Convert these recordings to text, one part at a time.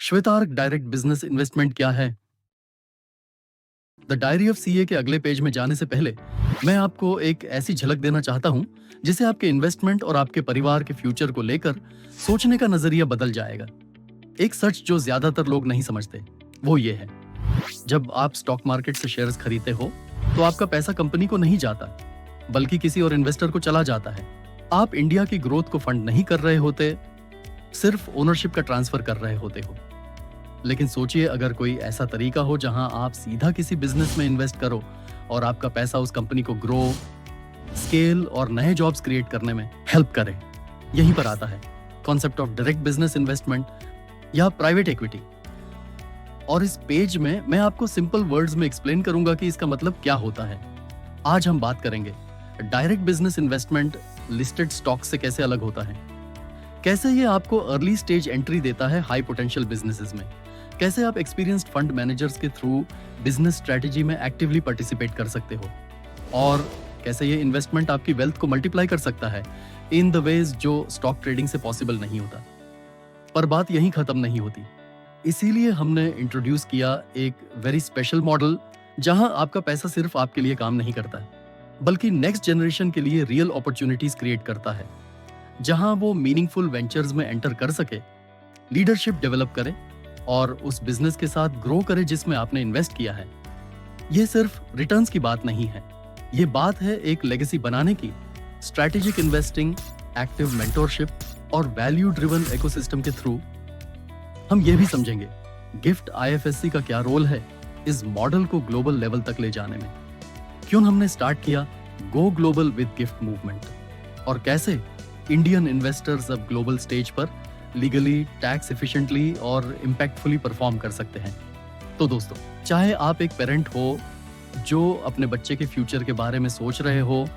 श्वेतार्क direct business investment क्या है? The diary of CA के अगले पेज में जाने से पहले मैं आपको एक ऐसी झलक देना चाहता हूं जिसे आपके इन्वेस्टमेंट और आपके परिवार के फ्यूचर को लेकर सोचने का नजरिया बदल जाएगा। एक सच जो ज्यादातर लोग नहीं समझते वो ये है, जब आप स्टॉक मार्केट से शेयर्स खरीदते हो तो आपका पैसा कंपनी को नहीं जाता बल्कि किसी और इन्वेस्टर को चला जाता है। आप इंडिया की ग्रोथ को फंड नहीं कर रहे होते, सिर्फ ओनरशिप का ट्रांसफर कर रहे होते हो। लेकिन सोचिए, अगर कोई ऐसा तरीका हो जहां आप सीधा किसी बिजनेस में इन्वेस्ट करो और आपका पैसा उस कंपनी को ग्रो, स्केल और नए जॉब्स क्रिएट करने में हेल्प करे। यहीं पर आता है concept of direct business investment या प्राइवेट इक्विटी। और इस पेज में मैं आपको सिंपल वर्ड्स में एक्सप्लेन करूंगा कि इसका मतलब क्या होता है। आज हम बात करेंगे direct business investment listed stock से कैसे अलग होता है, कैसे ये आपको अर्ली स्टेज एंट्री देता है हाई पोटेंशियल बिजनेसेस में, कैसे आप एक्सपीरियंस्ड फंड मैनेजर्स के थ्रू बिजनेस स्ट्रेटेजी में एक्टिवली पार्टिसिपेट कर सकते हो, और कैसे ये इन्वेस्टमेंट आपकी वेल्थ को मल्टीप्लाई कर सकता है इन द वेज जो स्टॉक ट्रेडिंग से पॉसिबल नहीं होता। पर बात यहीं खत्म नहीं होती, इसीलिए हमने इंट्रोड्यूस किया एक वेरी स्पेशल मॉडल जहां आपका पैसा सिर्फ आपके लिए काम नहीं करता है बल्कि नेक्स्ट जनरेशन के लिए रियल अपॉर्चुनिटीज क्रिएट करता है, जहां वो मीनिंगफुल वेंचर्स में एंटर कर सके, लीडरशिप डेवलप करे और उस बिजनेस के साथ ग्रो करे जिसमें आपने इन्वेस्ट किया है। ये सिर्फ रिटर्न्स की बात नहीं है, ये बात है एक लेगेसी बनाने की, स्ट्रैटेजिक इन्वेस्टिंग, एक्टिव मेंटोरशिप और वैल्यू ड्रिवन इकोसिस्टम के थ्रू। हम ये भी समझेंगे गिफ्ट आईएफएससी का क्या रोल है इस मॉडल को ग्लोबल लेवल तक ले जाने में, क्यों हमने स्टार्ट किया go global with gift movement, और कैसे इंडियन इन्वेस्टर्स अब ग्लोबल स्टेज पर लीगली, टैक्स एफिशिएंटली और इम्पैक्टफुली परफॉर्म कर सकते हैं। तो दोस्तों, चाहे आप एक पेरेंट हो जो अपने बच्चे के फ्यूचर के बारे में सोच रहे हो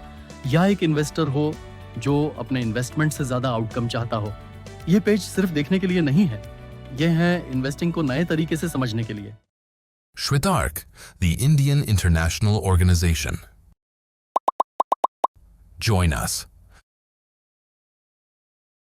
या एक इन्वेस्टर हो जो अपने इन्वेस्टमेंट से ज्यादा आउटकम चाहता हो, ये पेज सिर्फ देखने के लिए नहीं है, ये है इन्वेस्टिंग को नए तरीके से समझने के लिए। Shwetark, the Indian International Organization. Join us.